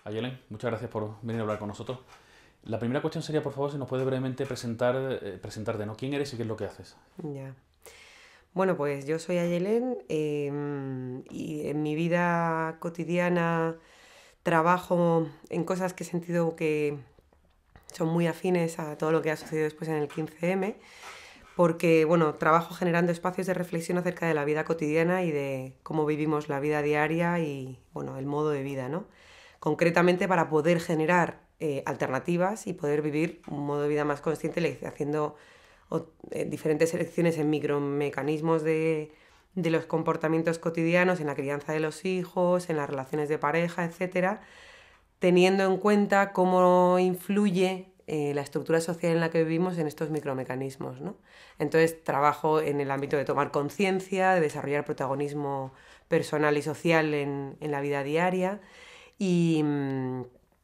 Ayelen, muchas gracias por venir a hablar con nosotros. La primera cuestión sería, por favor, si nos puedes brevemente presentarte, ¿no? ¿Quién eres y qué es lo que haces? Ya. Bueno, pues yo soy Ayelén y en mi vida cotidiana trabajo en cosas que he sentido que son muy afines a todo lo que ha sucedido después en el 15M, porque bueno, trabajo generando espacios de reflexión acerca de la vida cotidiana y de cómo vivimos la vida diaria y bueno, el modo de vida, ¿no? Concretamente para poder generar alternativas y poder vivir un modo de vida más consciente, haciendo diferentes elecciones en micromecanismos de los comportamientos cotidianos, en la crianza de los hijos, en las relaciones de pareja, etcétera, teniendo en cuenta cómo influye la estructura social en la que vivimos en estos micromecanismos, ¿no? Entonces trabajo en el ámbito de tomar conciencia, de desarrollar protagonismo personal y social en la vida diaria y,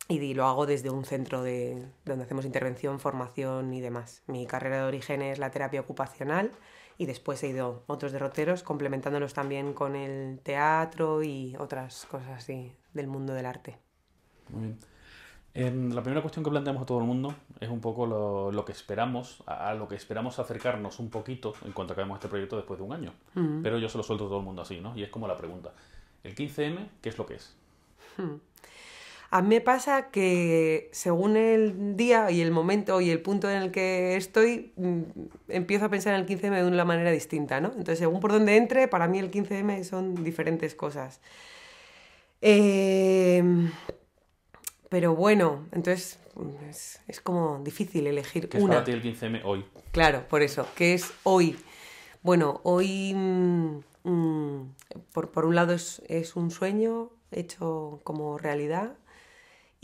y lo hago desde un centro donde hacemos intervención, formación y demás. Mi carrera de origen es la terapia ocupacional y después he ido a otros derroteros complementándolos también con el teatro y otras cosas así del mundo del arte. Muy bien. La primera cuestión que planteamos a todo el mundo es un poco lo que esperamos, a lo que esperamos acercarnos un poquito en cuanto acabemos este proyecto después de un año. Mm. Pero yo se lo suelto a todo el mundo así, ¿no? Y es como la pregunta. ¿El 15M qué es lo que es? A mí me pasa que según el día y el momento y el punto en el que estoy, empiezo a pensar en el 15M de una manera distinta, ¿no? Entonces, según por donde entre, para mí el 15M son diferentes cosas. Eh, pero bueno, entonces es como difícil elegir ¿Qué es para una. ti el 15M hoy? Claro, por eso, ¿qué es hoy? Bueno, hoy, por un lado, es un sueño hecho como realidad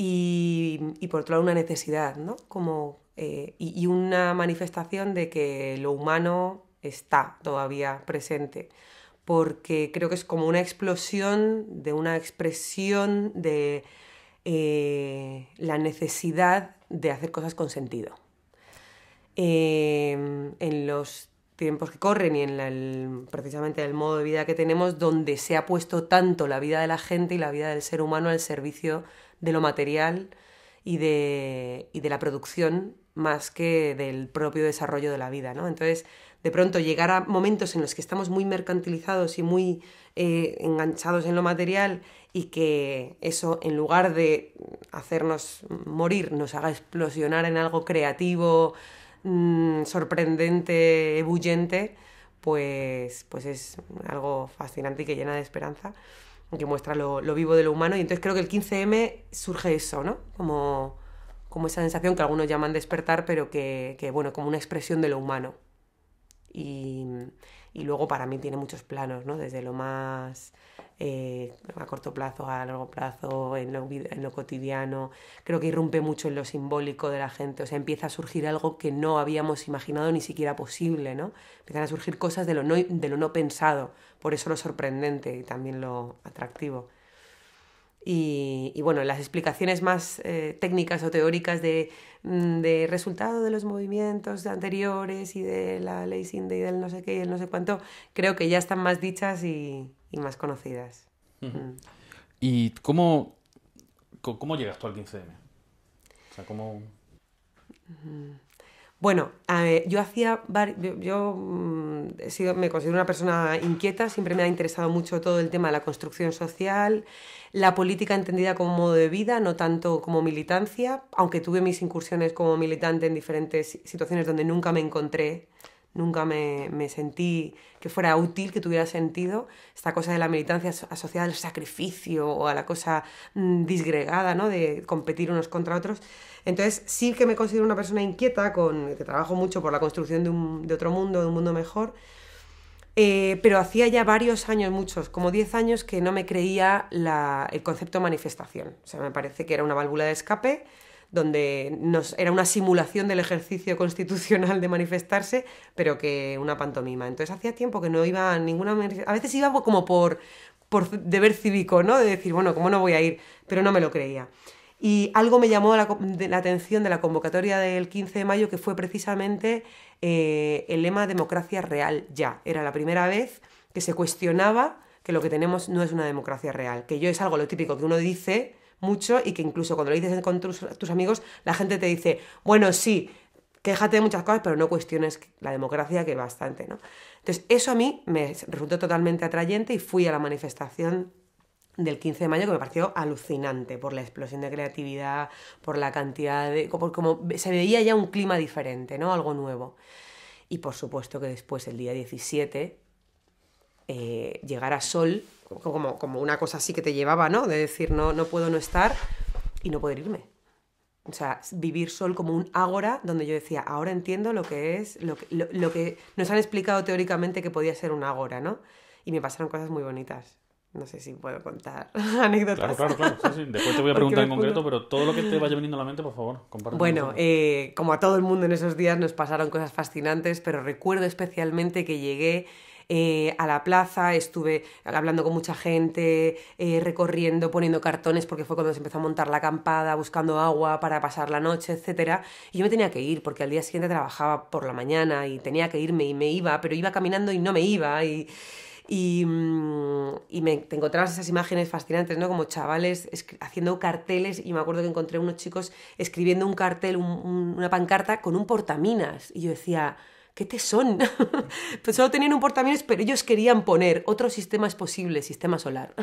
y por otro lado una necesidad, ¿no? Como, y una manifestación de que lo humano está todavía presente, porque creo que es como una explosión de una expresión de la necesidad de hacer cosas con sentido. En los tiempos que corren y en precisamente el modo de vida que tenemos, donde se ha puesto tanto la vida de la gente y la vida del ser humano al servicio de lo material y de la producción más que del propio desarrollo de la vida, ¿no? Entonces, de pronto llegar a momentos en los que estamos muy mercantilizados y muy enganchados en lo material y que eso, en lugar de hacernos morir, nos haga explosionar en algo creativo, sorprendente, ebullente, pues es algo fascinante y que llena de esperanza, que muestra lo vivo de lo humano. Y entonces creo que el 15M surge eso, ¿no? Como esa sensación que algunos llaman despertar, pero bueno, como una expresión de lo humano. Y, y luego para mí tiene muchos planos, ¿no? Desde lo más a corto plazo, a largo plazo, en lo cotidiano. Creo que irrumpe mucho en lo simbólico de la gente. O sea, empieza a surgir algo que no habíamos imaginado ni siquiera posible, ¿no? Empiezan a surgir cosas de lo no pensado. Por eso lo sorprendente y también lo atractivo. Y bueno, las explicaciones más técnicas o teóricas de resultado de los movimientos anteriores y de la ley Sinde y del no sé qué y el no sé cuánto, creo que ya están más dichas y más conocidas. Mm. ¿Y cómo llegas tú al 15M? O sea, ¿cómo...? Bueno, yo me considero una persona inquieta, siempre me ha interesado mucho todo el tema de la construcción social, la política entendida como modo de vida, no tanto como militancia, aunque tuve mis incursiones como militante en diferentes situaciones donde nunca me encontré, nunca me sentí que fuera útil, que tuviera sentido. Esta cosa de la militancia asociada al sacrificio o a la cosa disgregada, ¿no? De competir unos contra otros. Entonces sí que me considero una persona inquieta, que trabajo mucho por la construcción de otro mundo, de un mundo mejor, pero hacía ya varios años, muchos, como 10 años, que no me creía el concepto de manifestación. O sea, me parece que era una válvula de escape donde era una simulación del ejercicio constitucional de manifestarse, pero que una pantomima. Entonces hacía tiempo que no iba a ninguna manifestación. A veces iba como por deber cívico, ¿no? De decir, bueno, ¿cómo no voy a ir? Pero no me lo creía. Y algo me llamó la atención de la convocatoria del 15 de mayo, que fue precisamente el lema democracia real ya. Era la primera vez que se cuestionaba que lo que tenemos no es una democracia real, que yo es algo lo típico que uno dice mucho y que incluso cuando lo dices con tus amigos, la gente te dice, bueno, sí, quéjate de muchas cosas, pero no cuestiones la democracia, que bastante, ¿no? Entonces, eso a mí me resultó totalmente atrayente y fui a la manifestación del 15 de mayo, que me pareció alucinante por la explosión de creatividad, por la cantidad de... como se veía ya un clima diferente, ¿no? Algo nuevo. Y por supuesto que después, el día 17, llegar a Sol, como una cosa así que te llevaba, ¿no? De decir, no puedo no estar y no poder irme. O sea, vivir Sol como un ágora donde yo decía, ahora entiendo lo que es, lo que nos han explicado teóricamente que podía ser un ágora, ¿no? Y me pasaron cosas muy bonitas. No sé si puedo contar anécdotas. Claro. Sí. Después te voy a preguntar en concreto, pero todo lo que te vaya viniendo a la mente, por favor, compártelo. Bueno, como a todo el mundo en esos días nos pasaron cosas fascinantes, pero recuerdo especialmente que llegué a la plaza, estuve hablando con mucha gente, recorriendo, poniendo cartones, porque fue cuando se empezó a montar la acampada, buscando agua para pasar la noche, etcétera. Y yo me tenía que ir, porque al día siguiente trabajaba por la mañana y tenía que irme y me iba, pero iba caminando y no me iba y te encontrabas esas imágenes fascinantes, ¿no? Como chavales haciendo carteles, y me acuerdo que encontré unos chicos escribiendo un cartel, una pancarta con un portaminas, y yo decía, ¿qué tesón? Pues solo tenían un portaminas, pero ellos querían poner otro sistema es posible, sistema solar.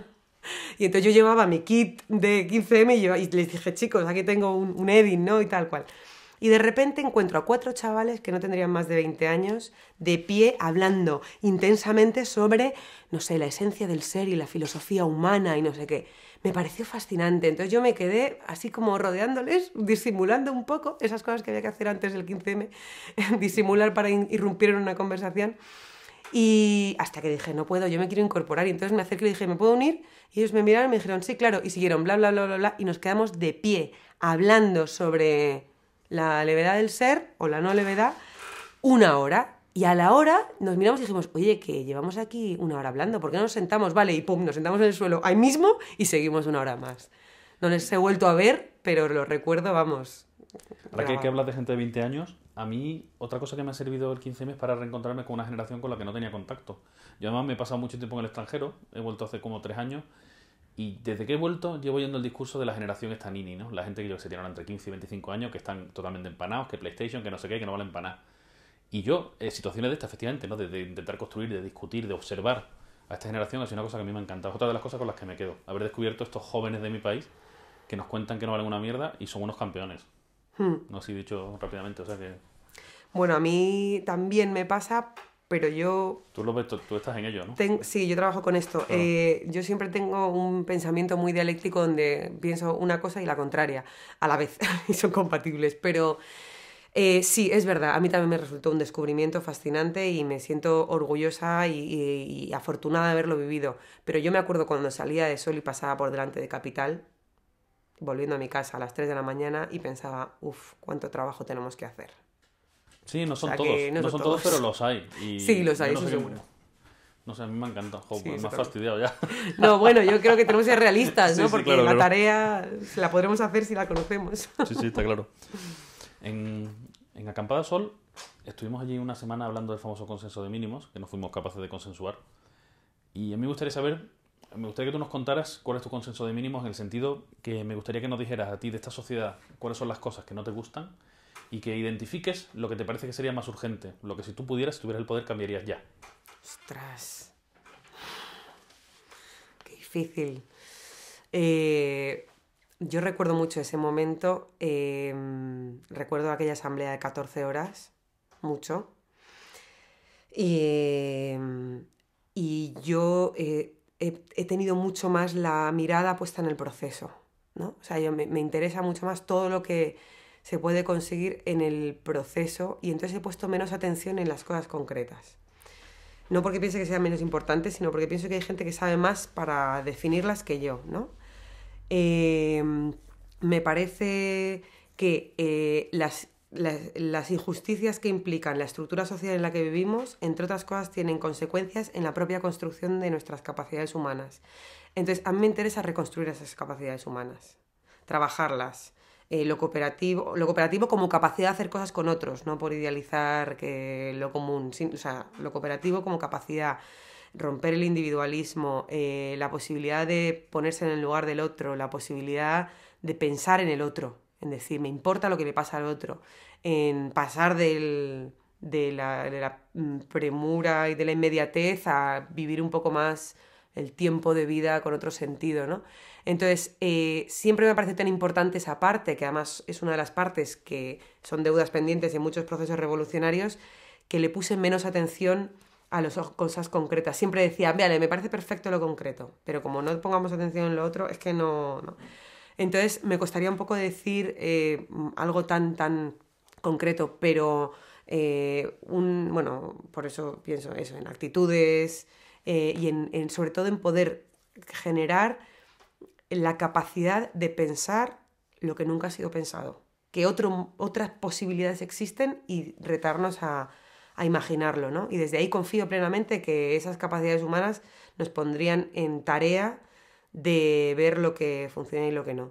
Y entonces yo llevaba mi kit de 15M y les dije, chicos, aquí tengo un Edin, ¿no? Y tal cual. Y de repente encuentro a 4 chavales que no tendrían más de 20 años, de pie, hablando intensamente sobre, no sé, la esencia del ser y la filosofía humana y no sé qué. Me pareció fascinante. Entonces yo me quedé así como rodeándoles, disimulando un poco esas cosas que había que hacer antes del 15M, disimular para irrumpir en una conversación. Y hasta que dije, no puedo, yo me quiero incorporar. Y entonces me acerqué y le dije, ¿me puedo unir? Y ellos me miraron y me dijeron, sí, claro. Y siguieron bla, bla, bla, bla, bla. Y nos quedamos de pie, hablando sobre la levedad del ser o la no levedad, 1 hora. Y a la hora nos miramos y dijimos, oye, que llevamos aquí 1 hora hablando, ¿por qué no nos sentamos? Vale, y pum, nos sentamos en el suelo ahí mismo y seguimos 1 hora más. No les he vuelto a ver, pero lo recuerdo, vamos. Ahora que hablas de gente de 20 años, a mí otra cosa que me ha servido el 15M es para reencontrarme con una generación con la que no tenía contacto. Yo además me he pasado mucho tiempo en el extranjero, he vuelto hace como 3 años, y desde que he vuelto llevo yendo el discurso de la generación esta nini, ¿no? La gente que yo se tienen entre 15 y 25 años, que están totalmente empanados, que PlayStation, que no sé qué, que no valen para nada. Y yo, situaciones de estas, efectivamente, ¿no? De intentar construir, de discutir, de observar a esta generación, ha sido una cosa que a mí me ha encantado. Es otra de las cosas con las que me quedo. Haber descubierto estos jóvenes de mi país que nos cuentan que no valen una mierda y son unos campeones. No así dicho rápidamente, o sea que... Bueno, a mí también me pasa, pero yo... Tú lo ves, tú estás en ello, ¿no? Sí, yo trabajo con esto. Claro. Yo siempre tengo un pensamiento muy dialéctico donde pienso una cosa y la contraria a la vez, y son compatibles, pero... sí, es verdad, a mí también me resultó un descubrimiento fascinante y me siento orgullosa y afortunada de haberlo vivido. Pero yo me acuerdo cuando salía de Sol y pasaba por delante de Capital, volviendo a mi casa a las 3 de la mañana y pensaba, cuánto trabajo tenemos que hacer. Sí, no son todos, no son todos, pero los hay. Y sí, los hay, no eso seguro. No sé, a mí me encanta. Sí, me has fastidiado ya. No, bueno, yo creo que tenemos que ser realistas, ¿no? Sí, porque claro, la tarea la podremos hacer si la conocemos. Sí, está claro. En Acampada Sol estuvimos allí una semana hablando del famoso consenso de mínimos, que no fuimos capaces de consensuar. Y a mí me gustaría que tú nos contaras cuál es tu consenso de mínimos, en el sentido que me gustaría que nos dijeras a ti de esta sociedad cuáles son las cosas que no te gustan y que identifiques lo que te parece que sería más urgente, lo que si tú pudieras, si tuvieras el poder, cambiarías ya. ¡Ostras! ¡Qué difícil! Yo recuerdo mucho ese momento, recuerdo aquella asamblea de 14 horas, mucho, y yo he tenido mucho más la mirada puesta en el proceso, ¿no? O sea, me interesa mucho más todo lo que se puede conseguir en el proceso y entonces he puesto menos atención en las cosas concretas. No porque piense que sean menos importantes, sino porque pienso que hay gente que sabe más para definirlas que yo, ¿no? Me parece que las injusticias que implican la estructura social en la que vivimos, entre otras cosas, tienen consecuencias en la propia construcción de nuestras capacidades humanas. Entonces, a mí me interesa reconstruir esas capacidades humanas, trabajarlas. Lo cooperativo como capacidad de hacer cosas con otros, no por idealizar lo común, o sea, lo cooperativo como capacidad, romper el individualismo, la posibilidad de ponerse en el lugar del otro, la posibilidad de pensar en el otro, en decir, me importa lo que le pasa al otro, en pasar de la premura y de la inmediatez a vivir un poco más el tiempo de vida con otro sentido, ¿no? Entonces, siempre me parece tan importante esa parte, que además es una de las partes que son deudas pendientes en muchos procesos revolucionarios, que le puse menos atención a las cosas concretas. Siempre decía, vale, me parece perfecto lo concreto, pero como no pongamos atención en lo otro, es que no. Entonces, me costaría un poco decir algo tan concreto, pero bueno, por eso pienso eso, en actitudes y sobre todo en poder generar la capacidad de pensar lo que nunca ha sido pensado, que otras posibilidades existen y retarnos a imaginarlo, ¿no? Y desde ahí confío plenamente que esas capacidades humanas nos pondrían en tarea de ver lo que funciona y lo que no.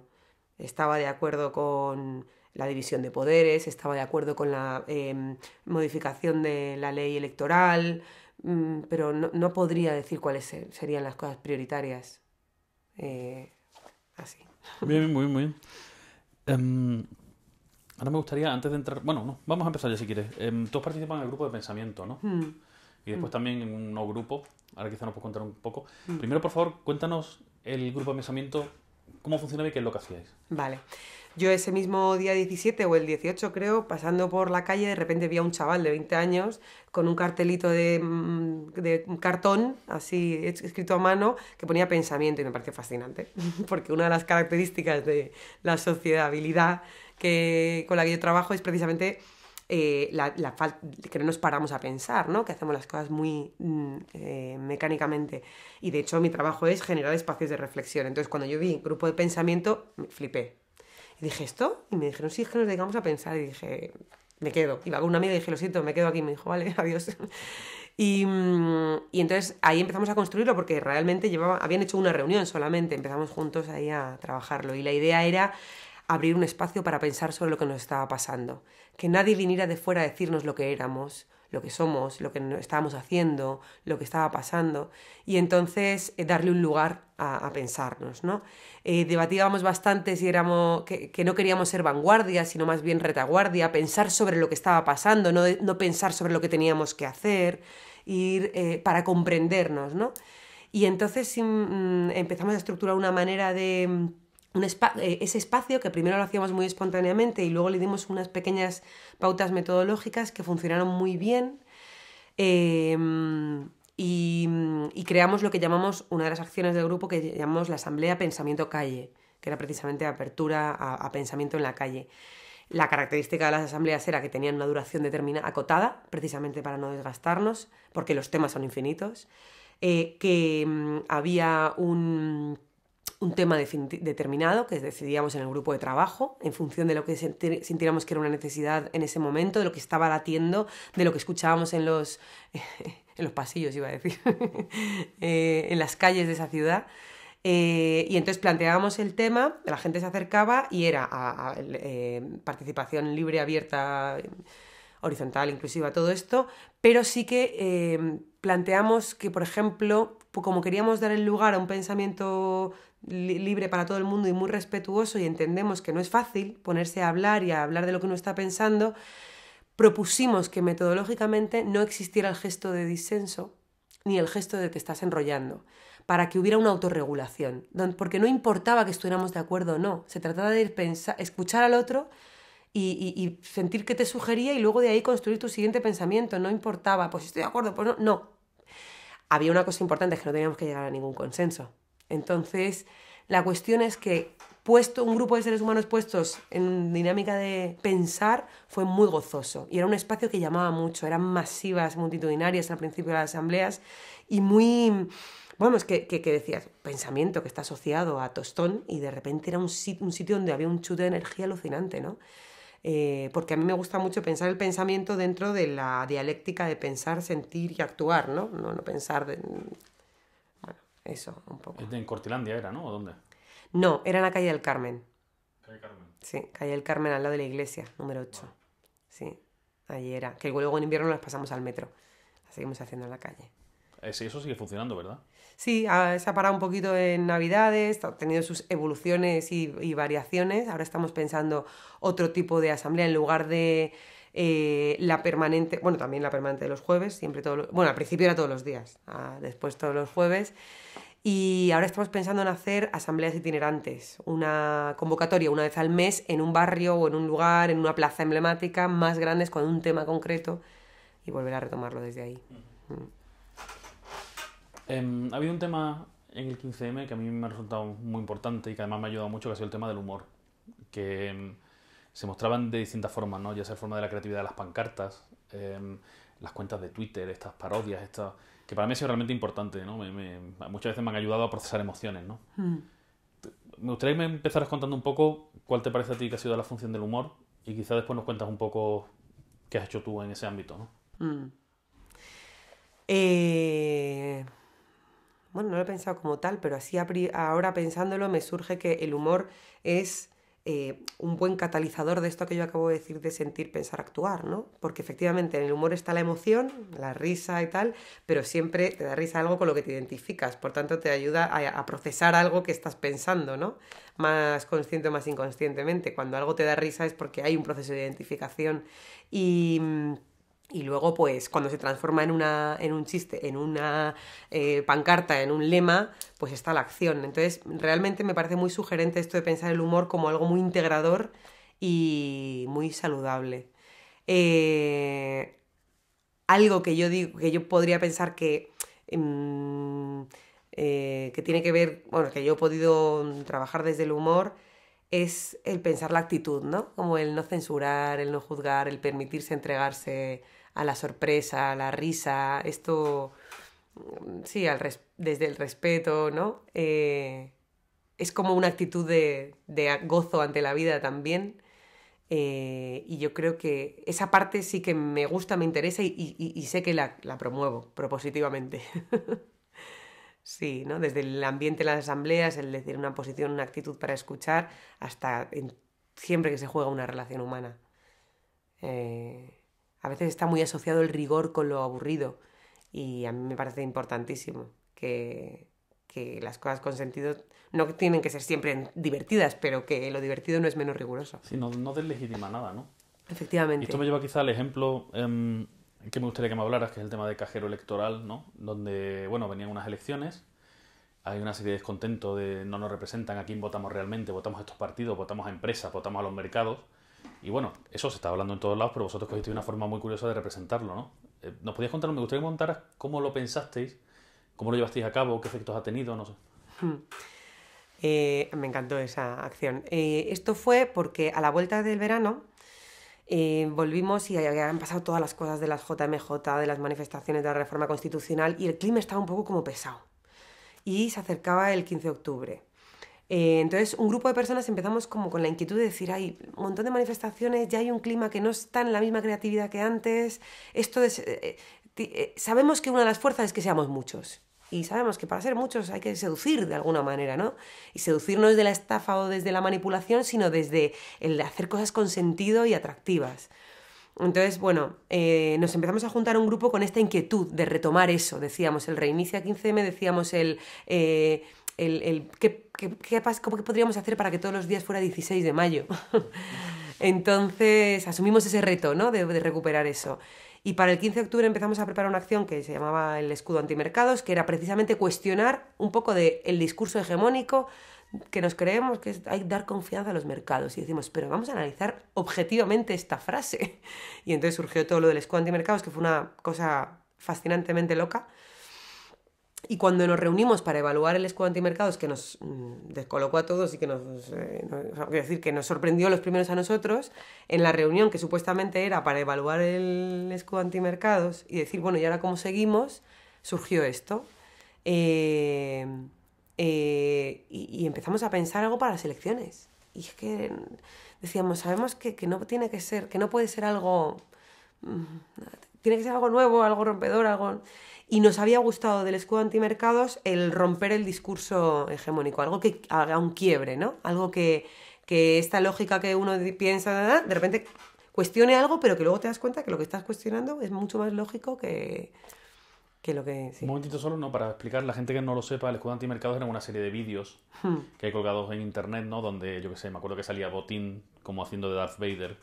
Estaba de acuerdo con la división de poderes, estaba de acuerdo con la modificación de la ley electoral, pero no podría decir cuáles serían las cosas prioritarias. Así. Bien, muy bien. Ahora me gustaría, antes de entrar... Bueno, no, vamos a empezar ya si quieres. Tú participas en el grupo de pensamiento, ¿no? Y después también en un nuevo grupo. Ahora quizá nos puedes contar un poco. Primero, por favor, cuéntanos el grupo de pensamiento, cómo funcionaba y qué es lo que hacíais. Vale. Yo ese mismo día 17 o el 18 creo, pasando por la calle, de repente vi a un chaval de 20 años con un cartelito de cartón, así escrito a mano, que ponía pensamiento y me pareció fascinante, porque una de las características de la sociedad con la que yo trabajo es precisamente que no nos paramos a pensar, ¿no? Que hacemos las cosas muy mecánicamente. Y de hecho mi trabajo es generar espacios de reflexión. Entonces cuando yo vi grupo de pensamiento, me flipé. Y dije, ¿esto? Y me dijeron, sí, es que nos dedicamos a pensar. Y dije, me quedo. Iba con una amiga y dije, lo siento, me quedo aquí. Y me dijo, vale, adiós. Y entonces ahí empezamos a construirlo porque realmente habían hecho una reunión solamente. Empezamos juntos ahí a trabajarlo. Y la idea era abrir un espacio para pensar sobre lo que nos estaba pasando. Que nadie viniera de fuera a decirnos lo que éramos, lo que somos, lo que estábamos haciendo, lo que estaba pasando. Y entonces darle un lugar a pensarnos, ¿no? Debatíamos bastante si éramos que no queríamos ser vanguardia, sino más bien retaguardia, pensar sobre lo que estaba pasando, no pensar sobre lo que teníamos que hacer, ir para comprendernos, ¿no? Y entonces empezamos a estructurar una manera de... ese espacio que primero lo hacíamos muy espontáneamente y luego le dimos unas pequeñas pautas metodológicas que funcionaron muy bien y creamos lo que llamamos, una de las acciones del grupo que llamamos la Asamblea Pensamiento Calle, que era precisamente apertura a pensamiento en la calle. La característica de las asambleas era que tenían una duración determinada, acotada, precisamente para no desgastarnos, porque los temas son infinitos, que había un tema determinado que decidíamos en el grupo de trabajo en función de lo que sintiéramos que era una necesidad en ese momento, de lo que estaba latiendo, de lo que escuchábamos en los pasillos, iba a decir, en las calles de esa ciudad. Y entonces planteábamos el tema, la gente se acercaba y era participación libre, abierta, horizontal, inclusiva, todo esto, pero sí que planteamos que, por ejemplo, como queríamos dar el lugar a un pensamiento libre para todo el mundo y muy respetuoso y entendemos que no es fácil ponerse a hablar y a hablar de lo que uno está pensando, propusimos que metodológicamente no existiera el gesto de disenso ni el gesto de te estás enrollando, para que hubiera una autorregulación, porque no importaba que estuviéramos de acuerdo o no, se trataba de escuchar al otro y sentir que te sugería y luego de ahí construir tu siguiente pensamiento, no importaba, pues estoy de acuerdo, pues no. Había una cosa importante, es que no teníamos que llegar a ningún consenso. Entonces, la cuestión es que un grupo de seres humanos puestos en dinámica de pensar fue muy gozoso y era un espacio que llamaba mucho, eran masivas, multitudinarias al principio de las asambleas y muy... Bueno, es que decías, pensamiento que está asociado a tostón y de repente era un sitio donde había un chute de energía alucinante, ¿no? Porque a mí me gusta mucho pensar el pensamiento dentro de la dialéctica de pensar, sentir y actuar, ¿no? No pensar de... Bueno, eso, un poco. En Cortilandia era, ¿no? ¿O dónde? No, era en la calle del Carmen. ¿Calle Carmen? Sí, calle del Carmen al lado de la iglesia, número 8. Vale. Sí, allí era. Que luego en invierno las pasamos al metro. Las seguimos haciendo en la calle. Eso sigue funcionando, ¿verdad? Sí, se ha parado un poquito en Navidades, ha tenido sus evoluciones y variaciones. Ahora estamos pensando otro tipo de asamblea en lugar de la permanente, bueno, también la permanente de los jueves, siempre bueno, al principio era todos los días, después todos los jueves. Y ahora estamos pensando en hacer asambleas itinerantes, una convocatoria una vez al mes en un barrio o en un lugar, en una plaza emblemática, más grandes con un tema concreto y volver a retomarlo desde ahí. Ha habido un tema en el 15M que a mí me ha resultado muy importante y que además me ha ayudado mucho, que ha sido el tema del humor, que se mostraban de distintas formas, ¿no? Ya sea en forma de la creatividad de las pancartas, las cuentas de Twitter, estas parodias, que para mí ha sido realmente importante, ¿no? Muchas veces me han ayudado a procesar emociones, ¿no? Me gustaría que me empezaras contando un poco cuál te parece a ti que ha sido la función del humor y quizá después nos cuentas un poco qué has hecho tú en ese ámbito, ¿no? Bueno, no lo he pensado como tal, pero así ahora pensándolo me surge que el humor es un buen catalizador de esto que yo acabo de decir de sentir, pensar, actuar, ¿no? Porque efectivamente en el humor está la emoción, la risa y tal, pero siempre te da risa algo con lo que te identificas, por tanto te ayuda a procesar algo que estás pensando, ¿no? Más consciente o más inconscientemente. Cuando algo te da risa es porque hay un proceso de identificación y luego, pues, cuando se transforma en un chiste, en una pancarta, en un lema, pues está la acción. Entonces, realmente me parece muy sugerente esto de pensar el humor como algo muy integrador y muy saludable. Algo que yo digo, que yo podría pensar que tiene que ver, bueno, que yo he podido trabajar desde el humor, es el pensar la actitud, ¿no? Como el no censurar, el no juzgar, el permitirse entregarse a la sorpresa, a la risa, esto, sí, desde el respeto, ¿no? Es como una actitud de gozo ante la vida también. Y yo creo que esa parte sí que me gusta, me interesa y sé que la promuevo propositivamente. Sí, ¿no? Desde el ambiente de las asambleas, el decir una posición, una actitud para escuchar, hasta siempre que se juega una relación humana. A veces está muy asociado el rigor con lo aburrido y a mí me parece importantísimo que las cosas con sentido no tienen que ser siempre divertidas, pero que lo divertido no es menos riguroso. Sí, no deslegitima nada, ¿no? Efectivamente. Y esto me lleva quizá al ejemplo que me gustaría que me hablaras, que es el tema de cajero electoral, ¿no? Donde, bueno, venían unas elecciones, hay una serie de descontento de no nos representan, a quién votamos realmente, votamos a estos partidos, votamos a empresas, votamos a los mercados. Y bueno, eso se está hablando en todos lados, pero vosotros cogisteis una forma muy curiosa de representarlo, ¿no? ¿Nos podías contar? Me gustaría que me contaras cómo lo pensasteis, cómo lo llevasteis a cabo, qué efectos ha tenido, no sé. Me encantó esa acción. Esto fue porque a la vuelta del verano volvimos y habían pasado todas las cosas de las JMJ, de las manifestaciones de la reforma constitucional y el clima estaba un poco como pesado. Y se acercaba el 15 de octubre. Entonces un grupo de personas empezamos como con la inquietud de decir, hay un montón de manifestaciones, ya hay un clima que no está en la misma creatividad que antes, sabemos que una de las fuerzas es que seamos muchos. Y sabemos que para ser muchos hay que seducir de alguna manera, ¿no? Y seducir no desde la estafa o desde la manipulación, sino desde el hacer cosas con sentido y atractivas. Entonces, bueno, nos empezamos a juntar un grupo con esta inquietud de retomar eso. Decíamos, el reinicia 15M, decíamos ¿cómo que podríamos hacer para que todos los días fuera 16 de mayo? Entonces, asumimos ese reto, ¿no? De recuperar eso. Y para el 15 de octubre empezamos a preparar una acción que se llamaba el escudo antimercados, que era precisamente cuestionar un poco el discurso hegemónico que nos creemos que hay dar confianza a los mercados. Y decimos, pero vamos a analizar objetivamente esta frase. Y entonces surgió todo lo del escudo antimercados, que fue una cosa fascinantemente loca. Y cuando nos reunimos para evaluar el escudo antimercados, que nos descolocó a todos y que que nos sorprendió los primeros a nosotros, en la reunión que supuestamente era para evaluar el escudo antimercados y decir, bueno, ¿y ahora cómo seguimos? Surgió esto. Y empezamos a pensar algo para las elecciones. Y es que decíamos, sabemos que no tiene que ser, que no puede ser algo... Tiene que ser algo nuevo, algo rompedor, algo... Y nos había gustado del escudo antimercados el romper el discurso hegemónico, algo que haga un quiebre, ¿no? Algo que esta lógica que uno piensa, de repente cuestione algo, pero que luego te das cuenta que lo que estás cuestionando es mucho más lógico que que lo que... Un Sí. momentito solo, ¿no? Para explicar, la gente que no lo sepa, el escudo antimercados era una serie de vídeos que hay colgados en internet, ¿no? Donde, yo qué sé, me acuerdo que salía Botín como haciendo de Darth Vader.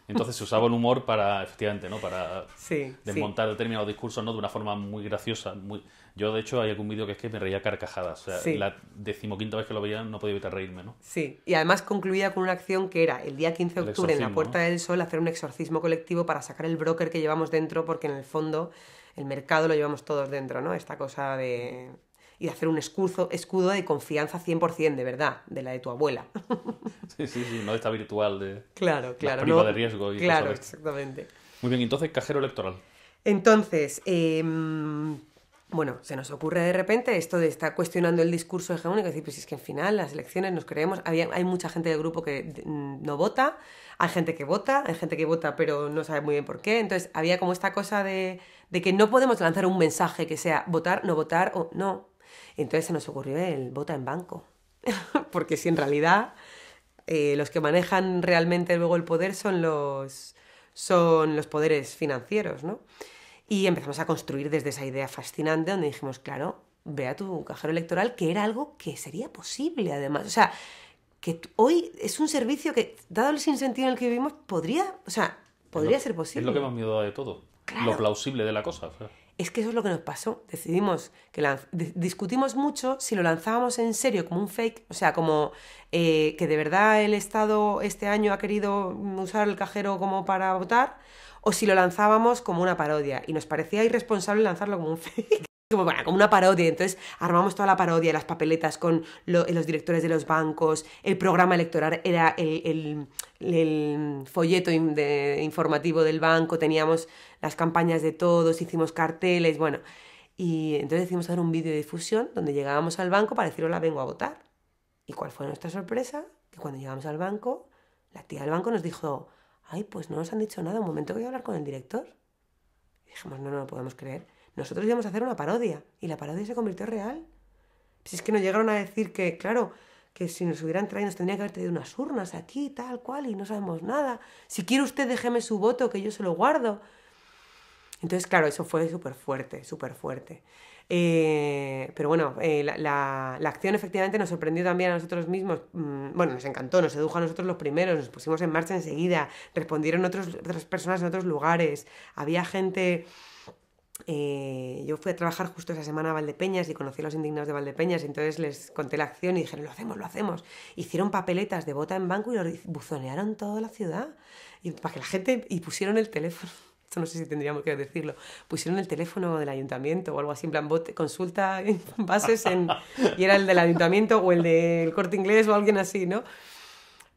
Entonces se usaba el humor para, efectivamente, ¿no? Para Sí, sí. desmontar determinados discursos, ¿no? De una forma muy graciosa. Muy... Yo, de hecho, hay algún vídeo que es que me reía a carcajadas. O sea, Sí. la 15ª vez que lo veía no podía evitar reírme, ¿no? Sí, y además concluía con una acción que era el día 15 de El octubre en la exorcismo, Puerta ¿no? del Sol hacer un exorcismo colectivo para sacar el broker que llevamos dentro, porque en el fondo el mercado lo llevamos todos dentro, ¿no? Esta cosa de... Y de hacer un escudo de confianza 100%, de verdad, de la de tu abuela. Sí, sí, sí, no de esta virtual de Claro, las claro. primas No, de riesgo y claro, cosas de estas. exactamente. Muy bien, entonces, cajero electoral. Entonces, bueno, se nos ocurre de repente esto de estar cuestionando el discurso hegemónico, decir, pues si es que al final las elecciones nos creemos, hay mucha gente del grupo que no vota, hay gente que vota pero no sabe muy bien por qué, entonces había como esta cosa de que no podemos lanzar un mensaje que sea votar o no. Entonces se nos ocurrió el vota en banco, porque si en realidad los que manejan realmente luego el poder son los poderes financieros, ¿no? Y empezamos a construir desde esa idea fascinante donde dijimos, claro, ve a tu cajero electoral, que era algo que sería posible además. O sea, que hoy es un servicio que, dado el sinsentido en el que vivimos, podría ser posible. Es lo que más miedo da de todo. Claro. Lo plausible de la cosa. O sea. Es que eso es lo que nos pasó. Decidimos que discutimos mucho si lo lanzábamos en serio como un fake, o sea, como que de verdad el Estado este año ha querido usar el cajero como para votar, o si lo lanzábamos como una parodia. Y nos parecía irresponsable lanzarlo como un fake. Como una parodia. Entonces armamos toda la parodia, las papeletas con los directores de los bancos, el programa electoral era el folleto informativo del banco, teníamos las campañas de todos, hicimos carteles, bueno. Y entonces decidimos hacer un vídeo de difusión donde llegábamos al banco para decir, hola, vengo a votar. ¿Y cuál fue nuestra sorpresa? Que cuando llegamos al banco, la tía del banco nos dijo, ay, pues no nos han dicho nada, un momento voy a hablar con el director. Y dijimos, no lo podemos creer. Nosotros íbamos a hacer una parodia y la parodia se convirtió en real. Pues es que nos llegaron a decir que, claro, que si nos hubieran traído, nos tendría que haber traído unas urnas aquí, tal cual, y no sabemos nada. Si quiere usted, déjeme su voto, que yo se lo guardo. Entonces, claro, eso fue súper fuerte, súper fuerte. Pero bueno, la acción efectivamente nos sorprendió también a nosotros mismos. Bueno, nos encantó, nos sedujo a nosotros los primeros, nos pusimos en marcha enseguida, respondieron otras personas en otros lugares, había gente... yo fui a trabajar justo esa semana a Valdepeñas y conocí a los indignados de Valdepeñas, y entonces les conté la acción y dijeron, lo hacemos, lo hacemos. Hicieron papeletas de vota en banco y lo buzonearon toda la ciudad. Y para que la gente... Y pusieron el teléfono, esto no sé si tendríamos que decirlo, pusieron el teléfono del ayuntamiento o algo así, en plan, consulta bases y era el del ayuntamiento o el del Corte Inglés o alguien así, ¿no?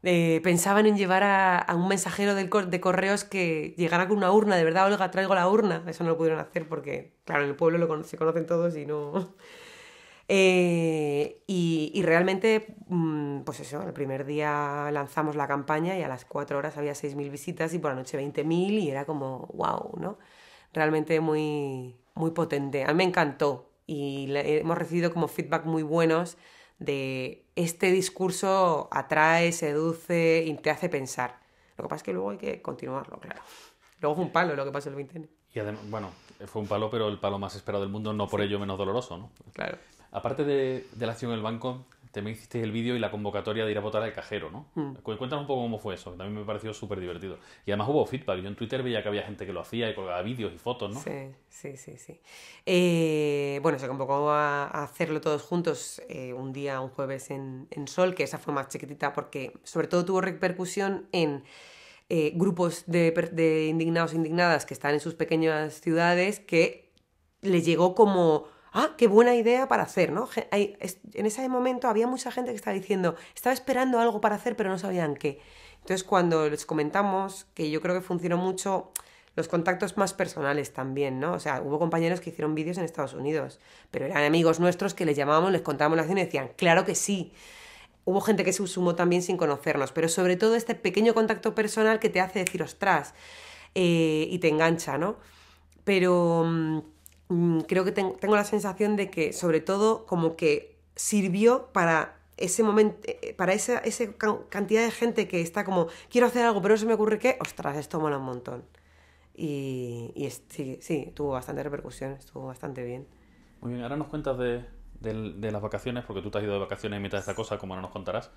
Pensaban en llevar a un mensajero de correos que llegara con una urna, de verdad, Olga, traigo la urna. Eso no lo pudieron hacer porque, claro, en el pueblo se conocen todos y no... y realmente, pues eso, el primer día lanzamos la campaña y a las 4 horas había 6.000 visitas y por la noche 20.000 y era como, wow, ¿no? Realmente muy, muy potente. A mí me encantó y hemos recibido como feedback muy buenos de este discurso atrae, seduce y te hace pensar. Lo que pasa es que luego hay que continuarlo, claro. Luego fue un palo lo que pasó el 20N. Y además, bueno, fue un palo, pero el palo más esperado del mundo, no por ello menos doloroso, ¿no? Claro. Aparte de la acción en el banco, también hiciste el vídeo y la convocatoria de ir a votar al cajero, ¿no? Cuéntanos un poco cómo fue eso, que también me pareció súper divertido. Y además hubo feedback. Yo en Twitter veía que había gente que lo hacía y colgaba vídeos y fotos, ¿no? Sí. Bueno, se convocó a hacerlo todos juntos un jueves en Sol, que esa fue más chiquitita porque sobre todo tuvo repercusión en grupos de indignados e indignadas que están en sus pequeñas ciudades, que les llegó como... ¡Ah, qué buena idea para hacer!, ¿no? En ese momento había mucha gente que estaba diciendo, estaba esperando algo para hacer, pero no sabían qué. Entonces, cuando les comentamos, que yo creo que funcionó mucho, los contactos más personales también, ¿no? O sea, hubo compañeros que hicieron vídeos en Estados Unidos, pero eran amigos nuestros que les llamábamos, les contábamos la acción y decían, ¡claro que sí! Hubo gente que se sumó también sin conocernos, pero sobre todo este pequeño contacto personal que te hace decir, ostras, y te engancha, ¿no? Pero... creo que tengo la sensación de que sobre todo como que sirvió para ese momento, para esa cantidad de gente que está como quiero hacer algo pero no se me ocurre qué, ostras, esto mola un montón. Sí, sí, tuvo bastante repercusión, estuvo bastante bien. Muy bien, ahora nos cuentas de las vacaciones, porque tú te has ido de vacaciones en mitad de esta cosa, como ahora nos contarás.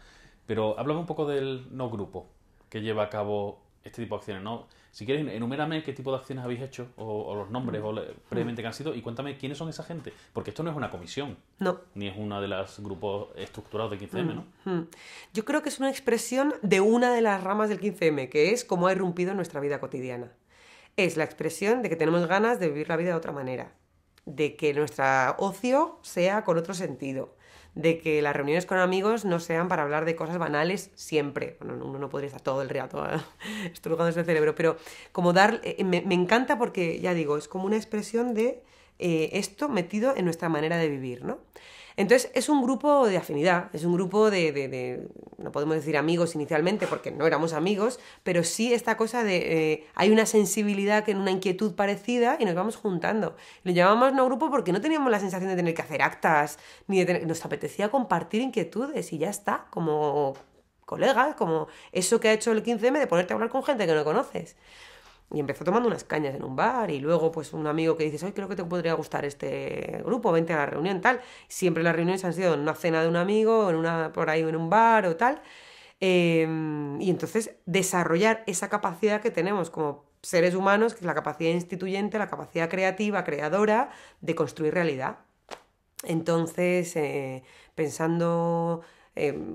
Pero háblame un poco del no grupo que lleva a cabo este tipo de acciones, ¿no? Si quieres, enumérame qué tipo de acciones habéis hecho, o los nombres, previamente que han sido, y cuéntame quiénes son esa gente. Porque esto no es una comisión, No. ni es uno de los grupos estructurados de 15M, ¿no? Yo creo que es una expresión de una de las ramas del 15M, que es cómo ha irrumpido en nuestra vida cotidiana. Es la expresión de que tenemos ganas de vivir la vida de otra manera, de que nuestro ocio sea con otro sentido, de que las reuniones con amigos no sean para hablar de cosas banales siempre. Bueno, uno no podría estar todo el rato estrujándose el cerebro, pero como me encanta porque, ya digo, es como una expresión de esto metido en nuestra manera de vivir, ¿no? Entonces es un grupo de afinidad, es un grupo no podemos decir amigos inicialmente porque no éramos amigos, pero sí esta cosa de hay una sensibilidad, una inquietud parecida y nos vamos juntando. Lo llamábamos no grupo porque no teníamos la sensación de tener que hacer actas, nos apetecía compartir inquietudes y ya está, como colegas, como eso que ha hecho el 15M de ponerte a hablar con gente que no conoces. Y empezó tomando unas cañas en un bar y luego pues un amigo que dices, hoy creo que te podría gustar este grupo, vente a la reunión, tal. Siempre las reuniones han sido en una cena de un amigo, por ahí en un bar o tal. Y entonces desarrollar esa capacidad que tenemos como seres humanos, que es la capacidad instituyente, la capacidad creativa, creadora, de construir realidad. Entonces, pensando...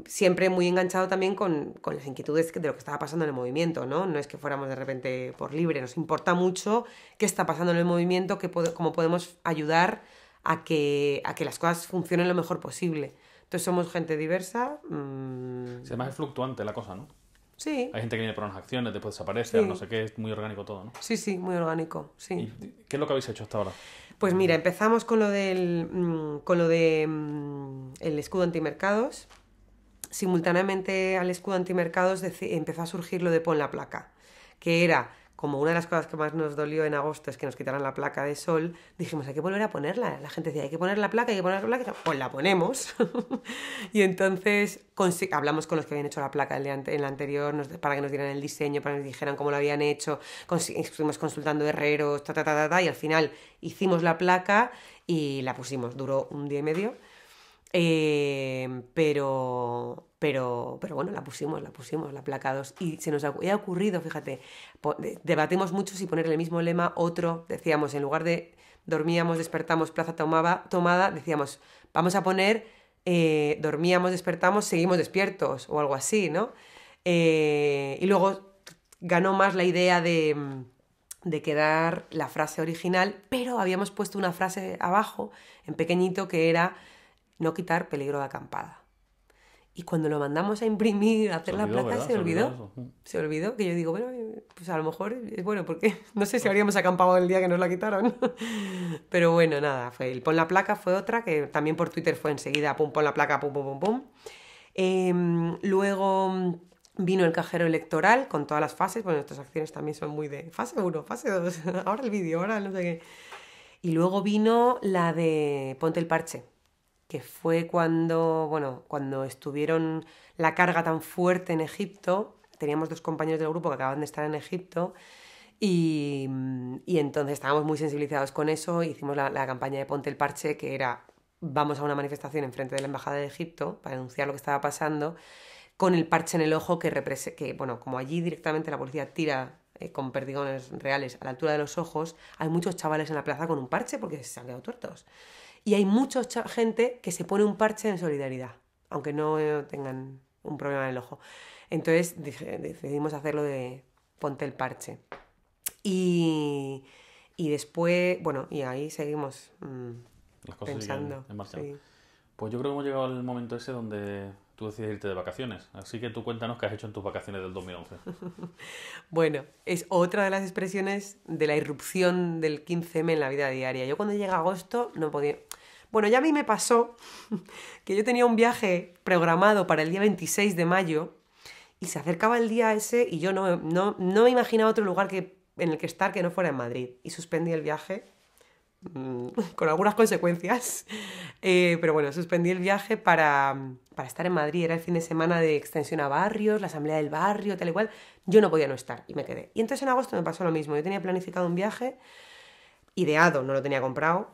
siempre muy enganchado también con las inquietudes de lo que estaba pasando en el movimiento, ¿no? No es que fuéramos de repente por libre, nos importa mucho qué está pasando en el movimiento, cómo podemos ayudar a que las cosas funcionen lo mejor posible. Entonces somos gente diversa. Sí, además es fluctuante la cosa, ¿no? Sí. Hay gente que viene por unas acciones, después desaparece, Sí. no sé qué, es muy orgánico todo, ¿no? Sí, sí, muy orgánico, sí. ¿Y qué es lo que habéis hecho hasta ahora? Pues mira, empezamos con lo de el escudo antimercados. Simultáneamente al escudo antimercados empezó a surgir lo de pon la placa, que era como una de las cosas que más nos dolió en agosto es que nos quitaran la placa de sol. Dijimos, hay que volver a ponerla. La gente decía, hay que poner la placa, hay que poner la placa. Pues la ponemos. Y entonces hablamos con los que habían hecho la placa en la anterior para que nos dieran el diseño, para que nos dijeran cómo lo habían hecho. Estuvimos consultando herreros, y al final hicimos la placa y la pusimos. Duró un día y medio. Pero bueno, la pusimos, la placa 2. Y se nos había ocurrido, fíjate, debatimos mucho si poner el mismo lema, otro, decíamos, en lugar de dormíamos, despertamos, plaza tomada, decíamos, vamos a poner dormíamos, despertamos, seguimos despiertos, o algo así, ¿no? Y luego ganó más la idea de quedar la frase original, pero habíamos puesto una frase abajo, en pequeñito, que era no quitar peligro de acampada. Y cuando lo mandamos a imprimir, a hacer la placa, ¿verdad? se olvidó. Se olvidó, que yo digo, bueno, pues a lo mejor es bueno, porque no sé si habríamos acampado el día que nos la quitaron. Pero bueno, nada, pon la placa fue otra, que también por Twitter fue enseguida, pum, pon la placa, pum, pum, pum, pum. Luego vino el cajero electoral con todas las fases, bueno, nuestras acciones también son muy de fase 1, fase 2, ahora el vídeo, ahora no sé qué. Y luego vino la de ponte el parche, que fue cuando estuvieron la carga tan fuerte en Egipto. Teníamos 2 compañeros del grupo que acaban de estar en Egipto y entonces estábamos muy sensibilizados con eso. Hicimos la campaña de Ponte el Parche, que era vamos a una manifestación enfrente de la Embajada de Egipto para denunciar lo que estaba pasando, con el parche en el ojo que como allí directamente la policía tira con perdigones reales a la altura de los ojos, hay muchos chavales en la plaza con un parche porque se han quedado tuertos. Y hay mucha gente que se pone un parche en solidaridad, aunque no tengan un problema en el ojo. Entonces decidimos hacerlo de ponte el parche. Y después, bueno, y ahí seguimos las cosas pensando. En marcha. Sí. Pues yo creo que hemos llegado al momento ese donde tú decides irte de vacaciones. Así que tú cuéntanos qué has hecho en tus vacaciones del 2011. Bueno, es otra de las expresiones de la irrupción del 15M en la vida diaria. Yo cuando llega agosto no podía... Bueno, ya a mí me pasó que yo tenía un viaje programado para el día 26 de mayo y se acercaba el día ese y yo no me imaginaba otro lugar en el que estar que no fuera en Madrid. Y suspendí el viaje con algunas consecuencias. Pero bueno, suspendí el viaje para estar en Madrid. Era el fin de semana de extensión a barrios, la asamblea del barrio, tal y cual. Yo no podía no estar y me quedé. Y entonces en agosto me pasó lo mismo. Yo tenía planificado un viaje, ideado, no lo tenía comprado.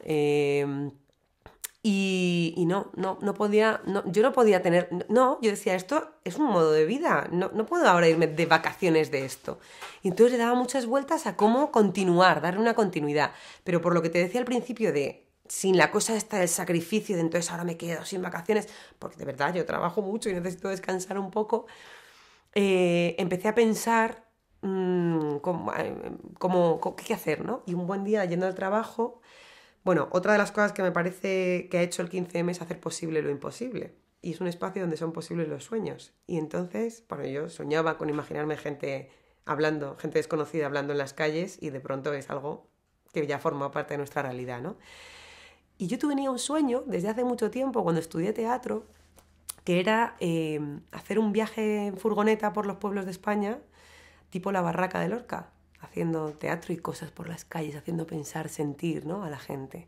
Y no podía, yo no podía tener, no, yo decía, esto es un modo de vida, no puedo ahora irme de vacaciones de esto. Y entonces le daba muchas vueltas a cómo continuar, darle una continuidad. Pero por lo que te decía al principio de, sin la cosa esta del sacrificio, de entonces ahora me quedo sin vacaciones, porque de verdad yo trabajo mucho y necesito descansar un poco, empecé a pensar qué hacer, ¿no? Y un buen día yendo al trabajo. Bueno, otra de las cosas que me parece que ha hecho el 15M es hacer posible lo imposible. Y es un espacio donde son posibles los sueños. Y entonces, bueno, yo soñaba con imaginarme gente hablando, gente desconocida hablando en las calles y de pronto es algo que ya forma parte de nuestra realidad, ¿no? Y yo tenía un sueño desde hace mucho tiempo, cuando estudié teatro, que era hacer un viaje en furgoneta por los pueblos de España, tipo la Barraca de Lorca, haciendo teatro y cosas por las calles, haciendo pensar, sentir, ¿no?, a la gente.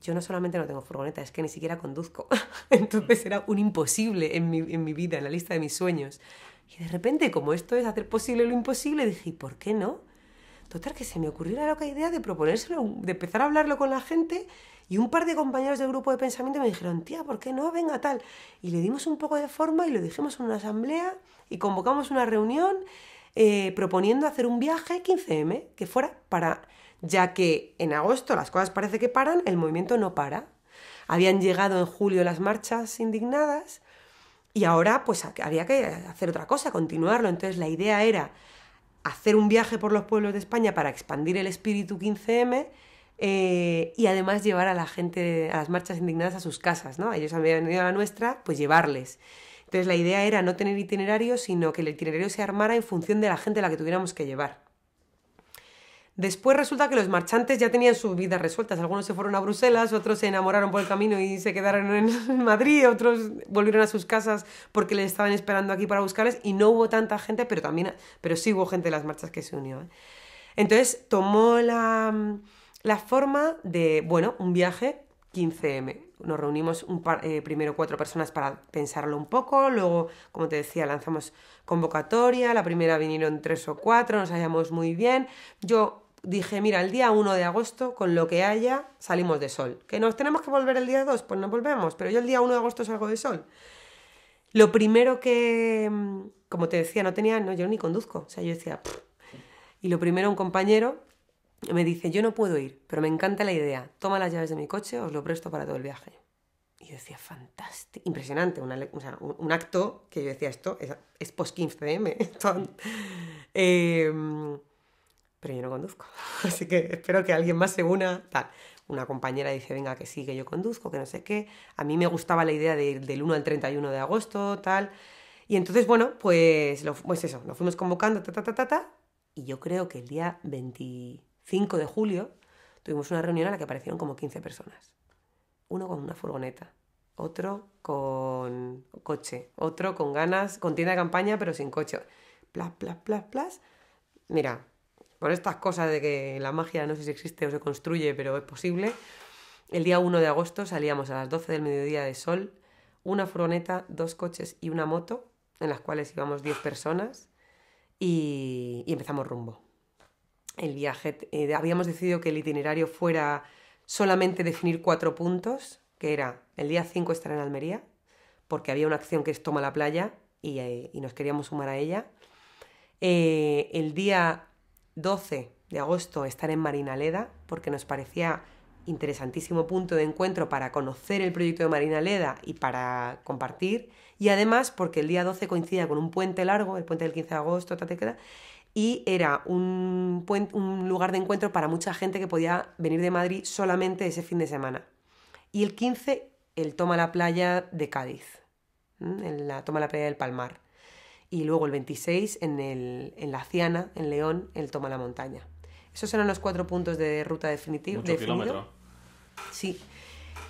Yo no solamente no tengo furgoneta, es que ni siquiera conduzco. Entonces era un imposible en mi vida, en la lista de mis sueños. Y de repente, como esto es hacer posible lo imposible, dije, ¿y por qué no? Total, que se me ocurrió la loca idea de proponérselo, de empezar a hablarlo con la gente, y un par de compañeros del grupo de pensamiento me dijeron, tía, ¿por qué no? Venga, tal. Y le dimos un poco de forma y lo dijimos en una asamblea y convocamos una reunión proponiendo hacer un viaje 15M, que fuera para, ya que en agosto las cosas parece que paran, el movimiento no para. Habían llegado en julio las marchas indignadas y ahora pues había que hacer otra cosa, continuarlo. Entonces la idea era hacer un viaje por los pueblos de España para expandir el espíritu 15M y además llevar a la gente a las marchas indignadas a sus casas, ¿no? Ellos habían venido a la nuestra, pues llevarles. Entonces la idea era no tener itinerario, sino que el itinerario se armara en función de la gente a la que tuviéramos que llevar. Después resulta que los marchantes ya tenían sus vidas resueltas. Algunos se fueron a Bruselas, otros se enamoraron por el camino y se quedaron en Madrid, otros volvieron a sus casas porque les estaban esperando aquí para buscarles y no hubo tanta gente, pero sí hubo gente de las marchas que se unió. Entonces tomó la forma de, bueno, un viaje 15M. Nos reunimos primero 4 personas para pensarlo un poco, luego, como te decía, lanzamos convocatoria, la primera vinieron 3 o 4, nos hallamos muy bien. Yo dije, mira, el día 1 de agosto, con lo que haya, salimos de Sol. ¿Que nos tenemos que volver el día 2? Pues nos volvemos, pero yo el día 1 de agosto salgo de Sol. Lo primero que, como te decía, yo ni conduzco, o sea, yo decía, pff. Y lo primero, un compañero me dice, yo no puedo ir, pero me encanta la idea, toma las llaves de mi coche, os lo presto para todo el viaje. Y yo decía, fantástico, impresionante, un acto que yo decía, esto es post-15M. Pero yo no conduzco, así que espero que alguien más se una, tal. Una compañera dice, venga, que sí, que yo conduzco, que no sé qué. A mí me gustaba la idea del 1 al 31 de agosto, tal. Y entonces, bueno, pues eso, nos fuimos convocando, y yo creo que el día 25 de julio tuvimos una reunión a la que aparecieron como 15 personas. Uno con una furgoneta, otro con coche, otro con ganas, con tienda de campaña pero sin coche. Plas, plas, plas, plas. Mira, por estas cosas de que la magia no sé si existe o se construye, pero es posible, el día 1 de agosto salíamos a las 12 del mediodía de Sol, una furgoneta, 2 coches y una moto, en las cuales íbamos 10 personas, y empezamos rumbo. El viaje, habíamos decidido que el itinerario fuera solamente definir 4 puntos, que era el día 5 estar en Almería, porque había una acción que es Toma la Playa y nos queríamos sumar a ella. El día 12 de agosto estar en Marinaleda, porque nos parecía interesantísimo punto de encuentro para conocer el proyecto de Marinaleda y para compartir, y además porque el día 12 coincidía con un puente largo, el puente del 15 de agosto, y era un lugar de encuentro para mucha gente que podía venir de Madrid solamente ese fin de semana. Y el 15, el Toma la Playa de Cádiz, la Toma la Playa del Palmar. Y luego el 26, en la Ciana, en León, el Toma la Montaña. Esos eran los 4 puntos de ruta definitiva. Mucho kilómetro. Sí.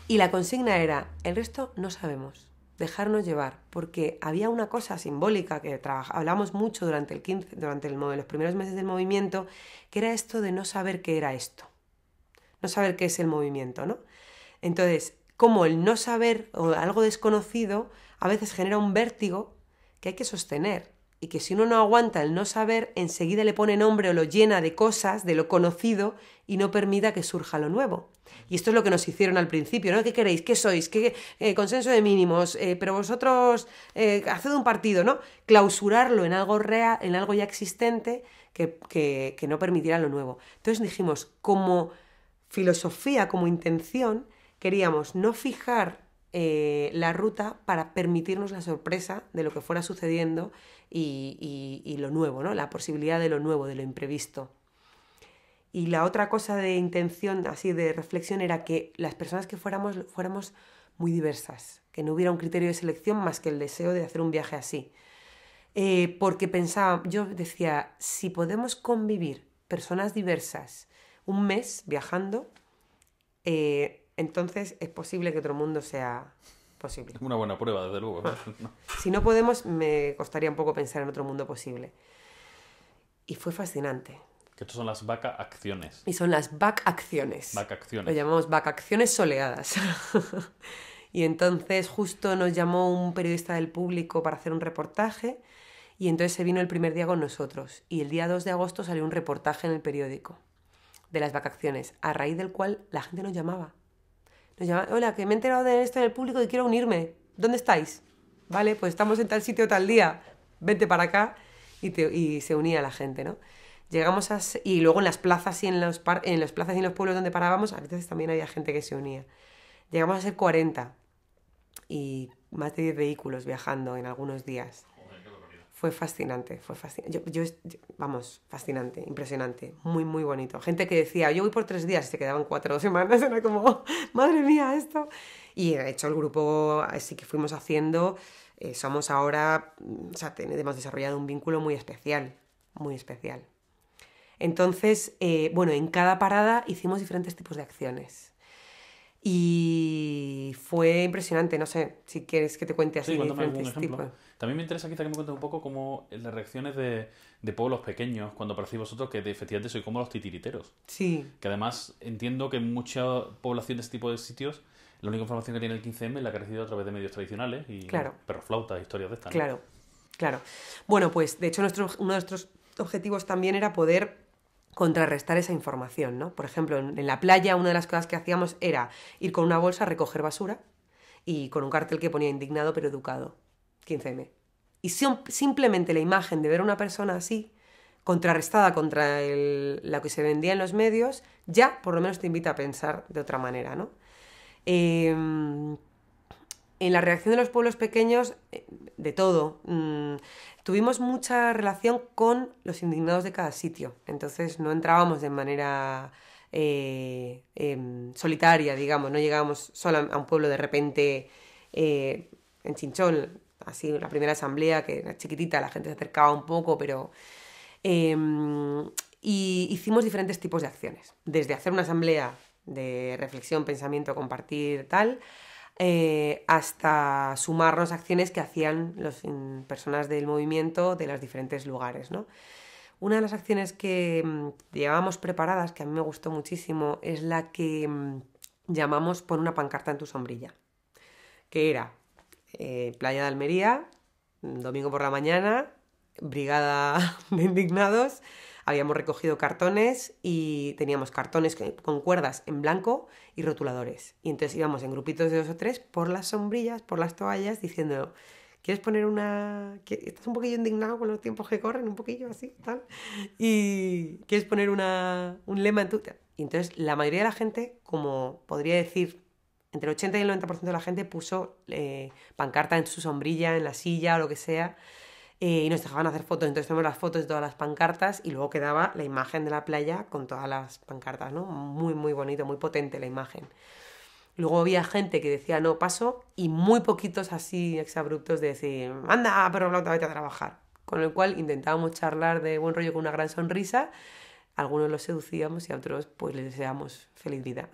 Y la consigna era, el resto no sabemos, dejarnos llevar, porque había una cosa simbólica que hablamos mucho durante los primeros meses del movimiento, que era esto de no saber qué era esto. no saber qué es el movimiento, ¿no? Entonces, como el no saber o algo desconocido a veces genera un vértigo que hay que sostener y que si uno no aguanta el no saber, enseguida le pone nombre o lo llena de cosas, de lo conocido y no permita que surja lo nuevo. Y esto es lo que nos hicieron al principio, ¿no? ¿Qué queréis? ¿Qué sois? ¿Qué consenso de mínimos? Pero vosotros haced un partido, ¿no? Clausurarlo en algo real, en algo ya existente que no permitiera lo nuevo. Entonces dijimos, como filosofía, como intención, queríamos no fijar la ruta para permitirnos la sorpresa de lo que fuera sucediendo y lo nuevo, ¿no? La posibilidad de lo nuevo, de lo imprevisto. Y la otra cosa de intención, así de reflexión, era que las personas que fuéramos muy diversas, que no hubiera un criterio de selección más que el deseo de hacer un viaje así. Porque pensaba, yo decía, si podemos convivir personas diversas un mes viajando, entonces es posible que otro mundo sea posible. Una buena prueba, desde luego. ¿No? Si no podemos, me costaría un poco pensar en otro mundo posible. Y fue fascinante. Que estas son las vaca-acciones. Y son las vac-acciones. Vaca-acciones. Lo llamamos vac-acciones soleadas. Y entonces justo nos llamó un periodista del Público para hacer un reportaje y entonces se vino el primer día con nosotros. Y el día 2 de agosto salió un reportaje en el periódico de las vacaciones, a raíz del cual la gente nos llamaba. Nos llamaba, hola, que me he enterado de esto en el Público y quiero unirme. ¿Dónde estáis? Vale, pues estamos en tal sitio tal día. Vente para acá. Y se unía la gente, ¿no? Llegamos a... Y luego en las plazas y en las plazas y en los pueblos donde parábamos, a veces también había gente que se unía. Llegamos a ser 40 y más de 10 vehículos viajando en algunos días. Fue fascinante, fue fascinante. Vamos, fascinante, impresionante, muy, muy bonito. Gente que decía, yo voy por 3 días y se quedaban 4 semanas, era como, madre mía, esto. Y de hecho el grupo, así que fuimos haciendo, somos ahora, o sea, hemos desarrollado un vínculo muy especial, muy especial. Entonces, bueno, en cada parada hicimos diferentes tipos de acciones. Y fue impresionante, no sé, si quieres que te cuente así. Sí, cuéntame algún diferentes ejemplo. tipos. También me interesa quizá que me cuentes un poco cómo las reacciones de pueblos pequeños, cuando parecéis vosotros que efectivamente sois como los titiriteros. Sí, Que además entiendo que en mucha población de este tipo de sitios la única información que tiene el 15M es la que ha recibido a través de medios tradicionales y claro, perroflautas, historias de estas, ¿no? claro, claro. Bueno, pues de hecho uno de nuestros objetivos también era poder contrarrestar esa información, ¿no? Por ejemplo, en la playa una de las cosas que hacíamos era ir con una bolsa a recoger basura y con un cartel que ponía indignado pero educado, 15M. Y simplemente la imagen de ver a una persona así, contrarrestada contra la que se vendía en los medios, ya por lo menos te invita a pensar de otra manera, ¿no? En la reacción de los pueblos pequeños, de todo. Tuvimos mucha relación con los indignados de cada sitio. Entonces no entrábamos de manera solitaria, digamos. No llegábamos solo a un pueblo de repente en Chinchón, así la primera asamblea, que era chiquitita, la gente se acercaba un poco, pero... y hicimos diferentes tipos de acciones. Desde hacer una asamblea de reflexión, pensamiento, compartir, tal... hasta sumarnos a acciones que hacían las personas del movimiento de los diferentes lugares, ¿no? Una de las acciones que llevábamos preparadas, que a mí me gustó muchísimo, es la que llamamos Pon una pancarta en tu sombrilla, que era Playa de Almería, domingo por la mañana, brigada de indignados. Habíamos recogido cartones y teníamos cartones con cuerdas en blanco y rotuladores. Y entonces íbamos en grupitos de 2 o 3 por las sombrillas, por las toallas, diciendo, ¿quieres poner una...? ¿Estás un poquillo indignado con los tiempos que corren? Un poquillo así, tal. ¿Y quieres poner un lema en tu...? Y entonces la mayoría de la gente, como podría decir, entre el 80 y el 90% de la gente puso pancarta en su sombrilla, en la silla o lo que sea, y nos dejaban hacer fotos. Entonces tenemos las fotos de todas las pancartas y luego quedaba la imagen de la playa con todas las pancartas, ¿no? Muy, muy bonito, muy potente la imagen. Luego había gente que decía no, paso, y muy poquitos así exabruptos de decir anda, pero flauta, vete a trabajar. Con el cual intentábamos charlar de buen rollo con una gran sonrisa. Algunos los seducíamos y a otros pues les deseamos feliz vida.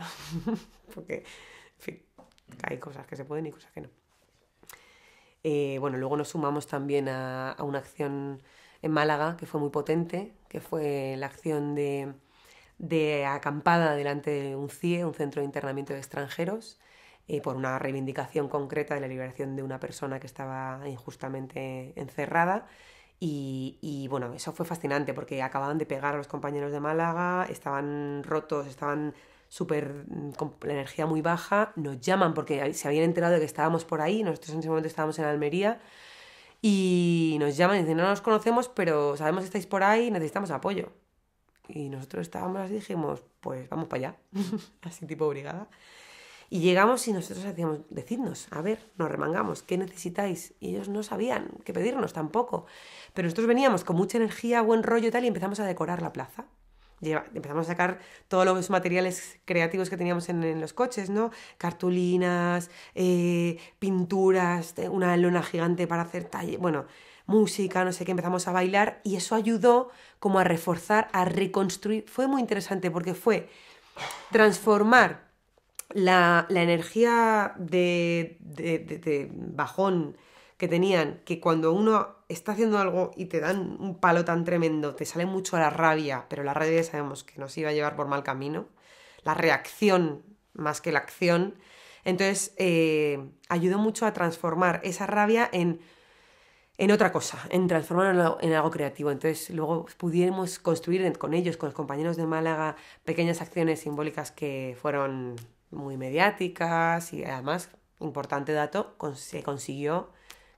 Porque, en fin, hay cosas que se pueden y cosas que no. Bueno, luego nos sumamos también a una acción en Málaga que fue muy potente, que fue la acción de de acampada delante de un CIE, un centro de internamiento de extranjeros, por una reivindicación concreta de la liberación de una persona que estaba injustamente encerrada. Y bueno, eso fue fascinante porque acababan de pegar a los compañeros de Málaga, estaban rotos, estaban súper con la energía muy baja, nos llaman porque se habían enterado de que estábamos por ahí, nosotros en ese momento estábamos en Almería, y nos llaman y dicen, no nos conocemos, pero sabemos que estáis por ahí y necesitamos apoyo. Y nosotros estábamos así y dijimos, pues vamos para allá, así tipo brigada. Y llegamos y nosotros hacíamos, decidnos, a ver, nos remangamos, ¿qué necesitáis? Y ellos no sabían qué pedirnos tampoco. Pero nosotros veníamos con mucha energía, buen rollo y tal, y empezamos a decorar la plaza. Empezamos a sacar todos los materiales creativos que teníamos en los coches, ¿no? Cartulinas, pinturas, una lona gigante para hacer talle, bueno, música, no sé qué, empezamos a bailar y eso ayudó como a reforzar, a reconstruir. Fue muy interesante porque fue transformar la energía de bajón que tenían, que cuando uno está haciendo algo y te dan un palo tan tremendo, te sale mucho la rabia, pero la rabia ya sabemos que nos iba a llevar por mal camino, la reacción más que la acción. Entonces ayudó mucho a transformar esa rabia en otra cosa, en transformarlo en algo creativo. Entonces luego pudimos construir con ellos, con los compañeros de Málaga, pequeñas acciones simbólicas que fueron muy mediáticas y además, importante dato, se consiguió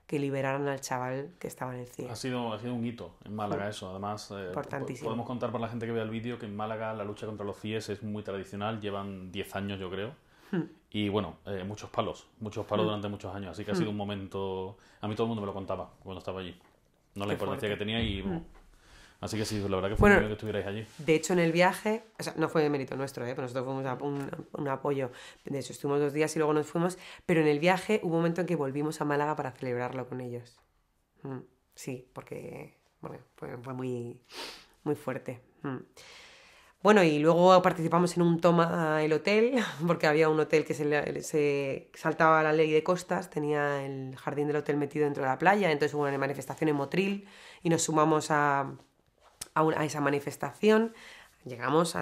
que liberaran al chaval que estaba en el CIE. Ha sido un hito en Málaga eso. Además, podemos contar para la gente que vea el vídeo que en Málaga la lucha contra los CIEs es muy tradicional, llevan 10 años yo creo. Y bueno, muchos palos durante muchos años, así que ha sido un momento... A mí todo el mundo me lo contaba cuando estaba allí, no la importancia que tenía y... Así que sí, la verdad que fue muy bien que estuvierais allí. De hecho, en el viaje, o sea, no fue de mérito nuestro, pues nosotros fuimos a un apoyo. De hecho, estuvimos 2 días y luego nos fuimos, pero en el viaje hubo un momento en que volvimos a Málaga para celebrarlo con ellos. Sí, porque bueno, fue muy, muy fuerte. Bueno, y luego participamos en un Toma el Hotel, porque había un hotel que se saltaba la ley de costas, tenía el jardín del hotel metido dentro de la playa, entonces hubo una manifestación en Motril y nos sumamos a esa manifestación. Llegamos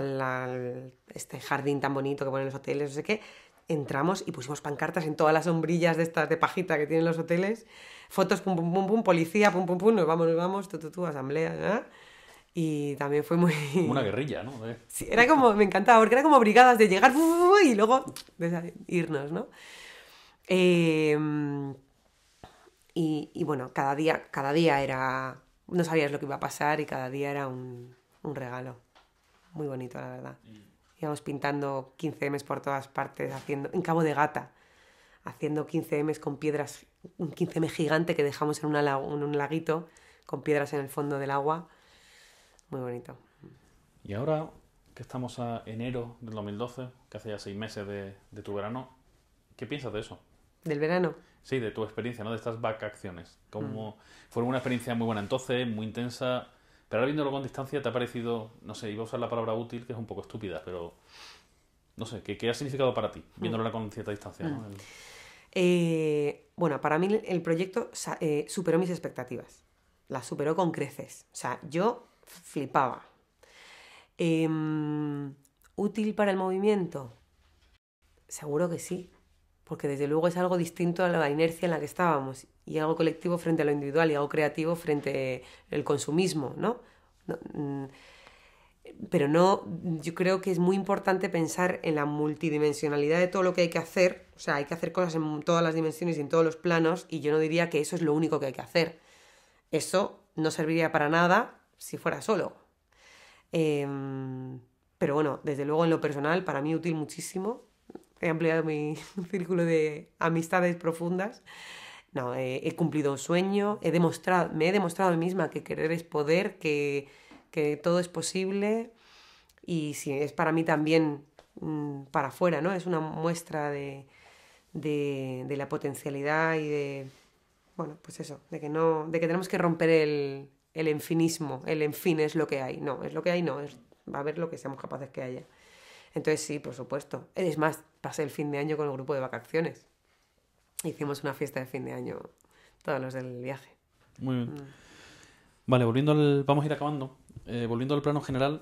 este jardín tan bonito que ponen los hoteles, no sé qué, entramos y pusimos pancartas en todas las sombrillas de estas de pajita que tienen los hoteles, fotos, pum, pum, pum, pum, policía, pum, pum, pum, nos vamos, tú, asamblea, ¿eh? Y también fue muy... Una guerrilla, ¿no? Sí, era como, me encantaba, porque era como brigadas de llegar y luego irnos, ¿no? Y bueno, cada día era... No sabías lo que iba a pasar y cada día era un regalo. Muy bonito, la verdad. Íbamos pintando 15Ms por todas partes, en Cabo de Gata, haciendo 15Ms con piedras, un 15M gigante que dejamos en un laguito, con piedras en el fondo del agua. Muy bonito. Y ahora que estamos a enero del 2012, que hace ya 6 meses de tu verano, ¿qué piensas de eso? ¿Del verano? Sí, de tu experiencia, ¿no? De estas vacaciones. Fue una experiencia muy buena entonces, muy intensa, pero ahora viéndolo con distancia te ha parecido, no sé, iba a usar la palabra útil, que es un poco estúpida, pero no sé, ¿qué ha significado para ti, viéndolo con cierta distancia, ¿no? Bueno, para mí el proyecto superó mis expectativas. Las superó con creces. O sea, yo flipaba. ¿Útil para el movimiento? Seguro que sí, porque desde luego es algo distinto a la inercia en la que estábamos, y algo colectivo frente a lo individual y algo creativo frente al consumismo, ¿no? Pero no, yo creo que es muy importante pensar en la multidimensionalidad de todo lo que hay que hacer. O sea, hay que hacer cosas en todas las dimensiones y en todos los planos, y yo no diría que eso es lo único que hay que hacer. Eso no serviría para nada si fuera solo. Pero bueno, desde luego en lo personal, para mí útil muchísimo. He ampliado mi círculo de amistades profundas. No, he cumplido un sueño, me he demostrado a mí misma que querer es poder, que todo es posible, y sí, es para mí también para afuera, ¿no? Es una muestra de la potencialidad y de, bueno, pues eso, de que tenemos que romper el enfinismo, el en fin es lo que hay. No, es lo que hay, no, va a haber lo que seamos capaces que haya. Entonces sí, por supuesto. Es más, pasé el fin de año con el grupo de vacaciones. Hicimos una fiesta de fin de año, todos los del viaje. Muy bien. Vale, vamos a ir acabando. Volviendo al plano general,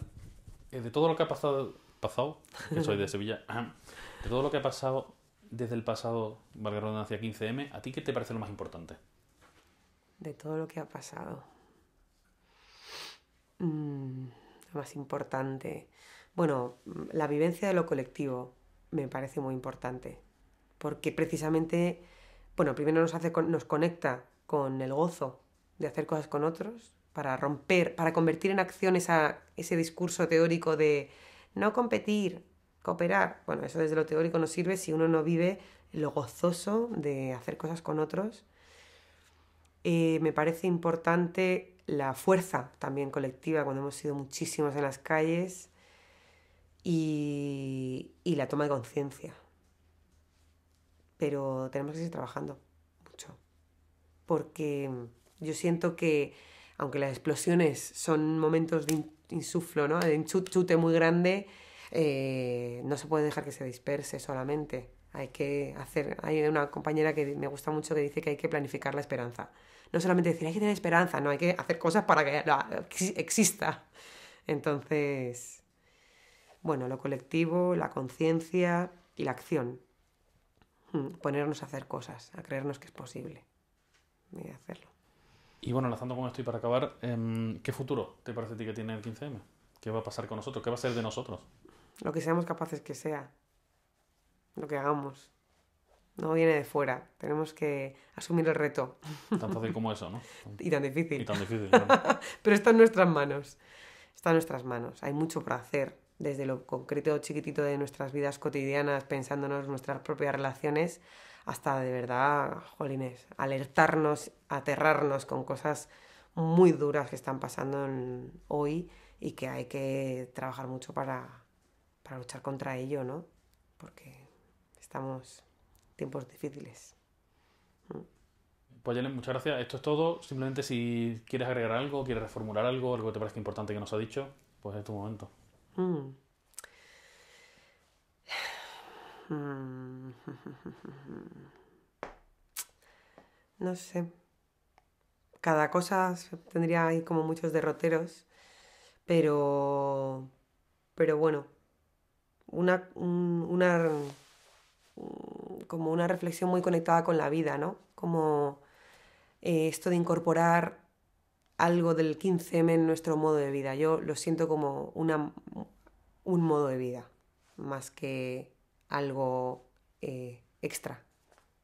De todo lo que ha pasado, que soy de Sevilla, de todo lo que ha pasado desde el pasado, valga la redundancia, 15M, ¿a ti qué te parece lo más importante? De todo lo que ha pasado. Lo más importante. Bueno, la vivencia de lo colectivo me parece muy importante. Porque precisamente, bueno, primero nos conecta con el gozo de hacer cosas con otros, para romper, para convertir en acción ese discurso teórico de no competir, cooperar. Bueno, eso desde lo teórico no sirve si uno no vive lo gozoso de hacer cosas con otros. Me parece importante la fuerza también colectiva cuando hemos sido muchísimos en las calles y la toma de conciencia. Pero tenemos que seguir trabajando mucho. Porque yo siento que, aunque las explosiones son momentos de insuflo, ¿no? De chute muy grande, no se puede dejar que se disperse solamente. Hay una compañera que me gusta mucho que dice que hay que planificar la esperanza. No solamente decir hay que tener esperanza, no, hay que hacer cosas para que exista. Entonces, bueno, lo colectivo, la conciencia y la acción. Ponernos a hacer cosas, a creernos que es posible y hacerlo. Y bueno, enlazando con esto y para acabar, ¿qué futuro te parece a ti que tiene el 15M? ¿Qué va a pasar con nosotros? ¿Qué va a ser de nosotros? Lo que seamos capaces que sea, lo que hagamos. No viene de fuera, tenemos que asumir el reto. Tan fácil como eso, ¿no? Y tan difícil. Y tan difícil, claro. Pero está en nuestras manos. Está en nuestras manos. Hay mucho por hacer, desde lo concreto chiquitito de nuestras vidas cotidianas, pensándonos nuestras propias relaciones, hasta de verdad, jolines, alertarnos, aterrarnos con cosas muy duras que están pasando hoy y que hay que trabajar mucho para luchar contra ello, ¿no? Porque estamos en tiempos difíciles. Pues Yelen, muchas gracias. Esto es todo. Simplemente si quieres agregar algo, quieres reformular algo, algo que te parezca importante que nos ha dicho, pues es tu momento. No sé. Cada cosa tendría ahí como muchos derroteros, pero bueno, como una reflexión muy conectada con la vida, ¿no? Como esto de incorporar algo del 15M en nuestro modo de vida. Yo lo siento como un modo de vida, más que algo extra,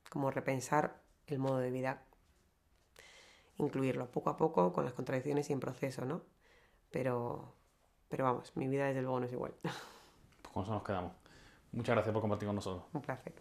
como repensar el modo de vida, incluirlo poco a poco con las contradicciones y en proceso, ¿no? Pero vamos, mi vida desde luego no es igual. Pues con eso nos quedamos. Muchas gracias por compartir con nosotros. Un placer.